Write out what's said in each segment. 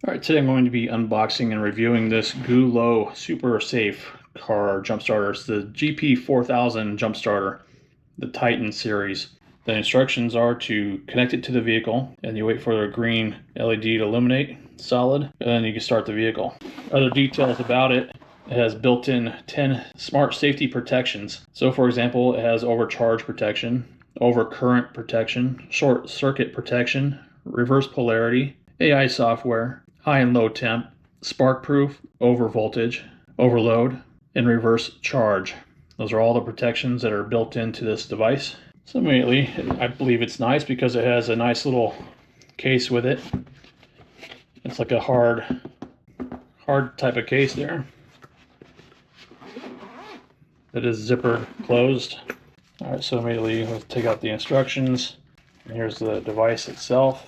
All right, today I'm going to be unboxing and reviewing this GOOLOO Super Safe car jump starter. It's the GP4000 jump starter, the Titan series. The instructions are to connect it to the vehicle, and you wait for the green LED to illuminate solid, and then you can start the vehicle. Other details about it: it has built-in 10 smart safety protections. So for example, it has overcharge protection, overcurrent protection, short circuit protection, reverse polarity, AI software, high and low temp, spark proof, over voltage, overload, and reverse charge. Those are all the protections that are built into this device. So immediately, I believe it's nice because it has a nice little case with it. It's like a hard type of case there. That is zippered closed. All right, so immediately we'll take out the instructions. And here's the device itself.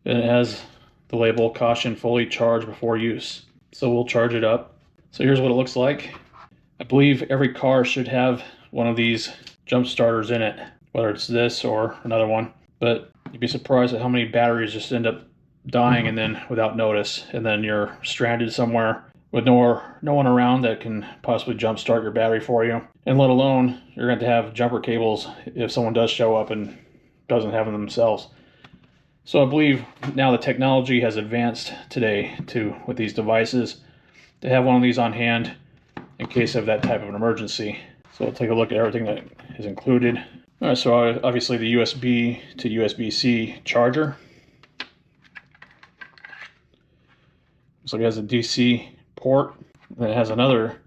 And it has the label, caution, fully charge before use. So we'll charge it up. So here's what it looks like. I believe every car should have one of these jump starters in it, whether it's this or another one. But you'd be surprised at how many batteries just end up dying and then without notice, and then you're stranded somewhere with no one around that can possibly jump start your battery for you. And let alone you're going to have jumper cables if someone does show up and doesn't have them themselves. So I believe now the technology has advanced today with these devices to have one of these on hand in case of that type of an emergency. So we'll take a look at everything that is included. All right, so obviously the USB to USB-C charger. So it has a DC port. Then it has another,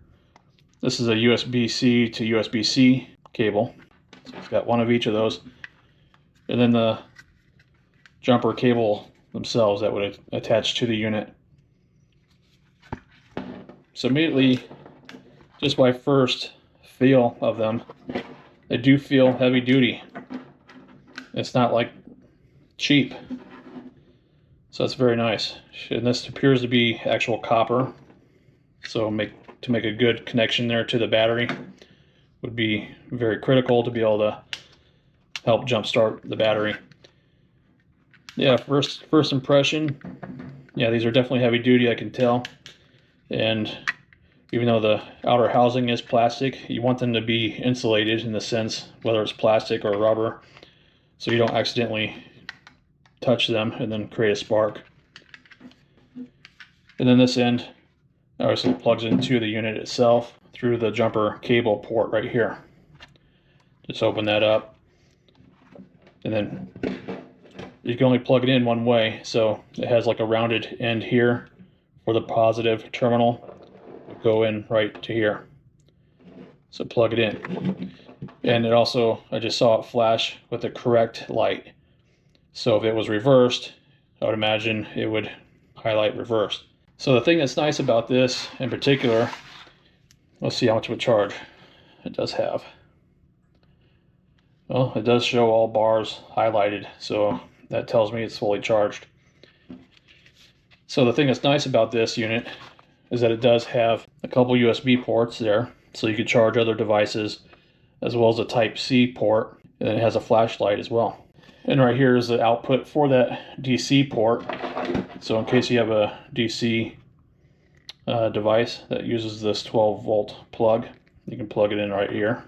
this is a USB-C to USB-C cable. So it's got one of each of those. And then the jumper cable themselves that would attach to the unit. So immediately, just by first feel of them, they do feel heavy duty. It's not like cheap. So that's very nice. And this appears to be actual copper. So to make a good connection there to the battery would be very critical to be able to help jumpstart the battery. Yeah, first impression, yeah, these are definitely heavy duty, I can tell. And even though the outer housing is plastic, you want them to be insulated in the sense, whether it's plastic or rubber, so you don't accidentally touch them and then create a spark. And then this end obviously plugs into the unit itself through the jumper cable port right here. Just open that up, and then you can only plug it in one way, so it has like a rounded end here for the positive terminal. Go in right to here. So plug it in. And it also, I just saw it flash with the correct light. So if it was reversed, I would imagine it would highlight reversed. So the thing that's nice about this in particular, let's see how much of a charge it does have. Well, it does show all bars highlighted, so that tells me it's fully charged. So the thing that's nice about this unit is that it does have a couple USB ports there, so you can charge other devices, as well as a Type-C port, and then it has a flashlight as well. And right here is the output for that DC port. So in case you have a DC device that uses this 12-volt plug, you can plug it in right here.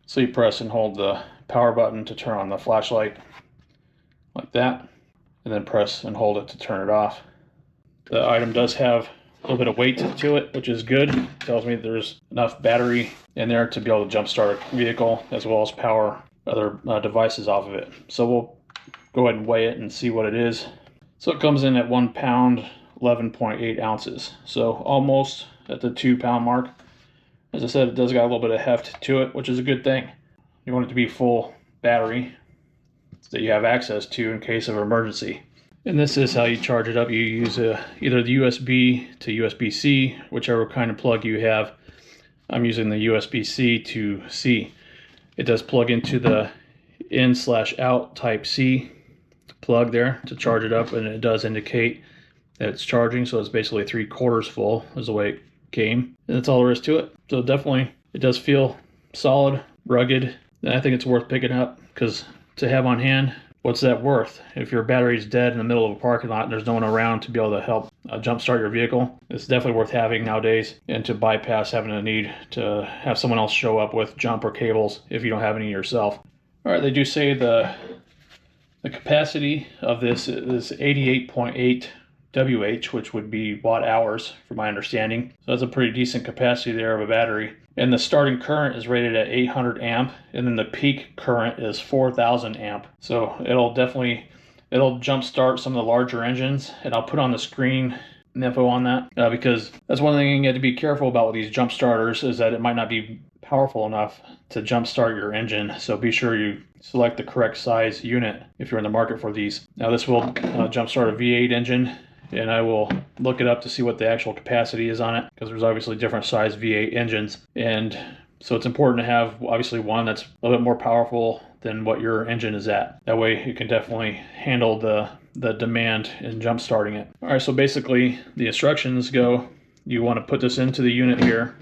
So you press and hold the power button to turn on the flashlight, like that, and then press and hold it to turn it off. The item does have a little bit of weight to it, which is good. It tells me there's enough battery in there to be able to jump start a vehicle as well as power other devices off of it. So we'll go ahead and weigh it and see what it is. So it comes in at 1 pound, 11.8 ounces. So almost at the 2 pound mark. As I said, it does got a little bit of heft to it, which is a good thing. You want it to be full battery that you have access to in case of emergency. And this is how you charge it up. You use either the USB to USB-C, whichever kind of plug you have. I'm using the USB-C to C. It does plug into the in/out Type-C plug there to charge it up, and it does indicate that it's charging, so it's basically 3/4 full is the way it came. And that's all there is to it. So definitely, it does feel solid, rugged, and I think it's worth picking up because to have on hand what's that worth? If your battery's dead in the middle of a parking lot and there's no one around to be able to help jumpstart your vehicle, it's definitely worth having nowadays, and to bypass having a need to have someone else show up with jumper cables if you don't have any yourself. All right, they do say the capacity of this is 88.8 WH, which would be watt hours from my understanding. So that's a pretty decent capacity there of a battery. And the starting current is rated at 800 amp, and then the peak current is 4,000 amp. So it'll jump start some of the larger engines, and I'll put on the screen info on that because that's one thing you have to be careful about with these jump starters, is that it might not be powerful enough to jump start your engine. So be sure you select the correct size unit if you're in the market for these. Now this will jump start a V8 engine, and I will look it up to see what the actual capacity is on it, because there's obviously different size V8 engines, and so it's important to have obviously one that's a little bit more powerful than what your engine is at. That way you can definitely handle the demand in jump starting it. All right, so basically the instructions go, you want to put this into the unit here,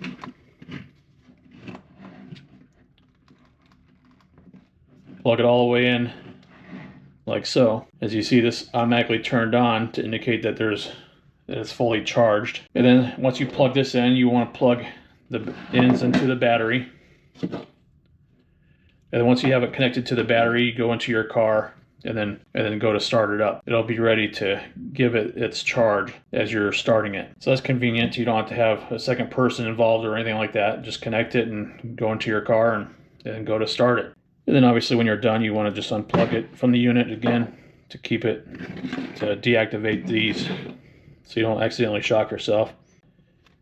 plug it all the way in like so. As you see, this automatically turned on to indicate that it's fully charged. And then once you plug this in, you want to plug the ends into the battery. And then once you have it connected to the battery, you go into your car and then go to start it up. It'll be ready to give it its charge as you're starting it. So that's convenient. You don't have to have a second person involved or anything like that. Just connect it and go into your car and go to start it. And then obviously when you're done, you want to just unplug it from the unit again to keep it, to deactivate these so you don't accidentally shock yourself.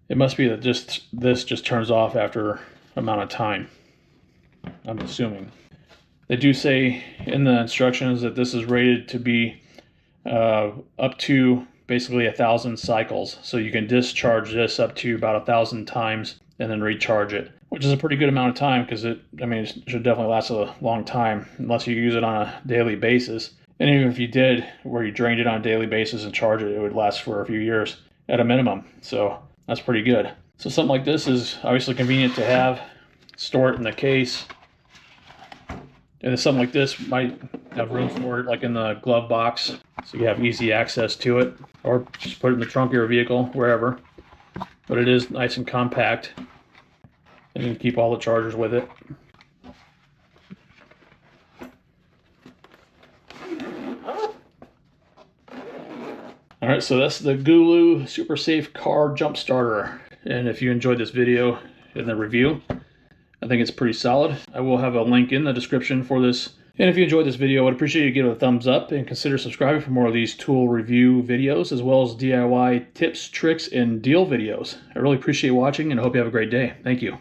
It must be that this just turns off after amount of time, I'm assuming. They do say in the instructions that this is rated to be up to basically 1,000 cycles. So you can discharge this up to about 1,000 times and then recharge it, which is a pretty good amount of time, because it should definitely last a long time unless you use it on a daily basis. And even if you did, where you drained it on a daily basis and charge it, it would last for a few years at a minimum. So that's pretty good. So something like this is obviously convenient to have. Store it in the case. And something like this might have room for it, like in the glove box, so you have easy access to it, or just put it in the trunk of your vehicle, wherever. But it is nice and compact, and you can keep all the chargers with it. All right, so that's the GOOLOO Super Safe Car Jump Starter. And if you enjoyed this video and the review, I think it's pretty solid. I will have a link in the description for this. And if you enjoyed this video, I would appreciate you to give it a thumbs up and consider subscribing for more of these tool review videos, as well as DIY tips, tricks, and deal videos. I really appreciate watching, and I hope you have a great day. Thank you.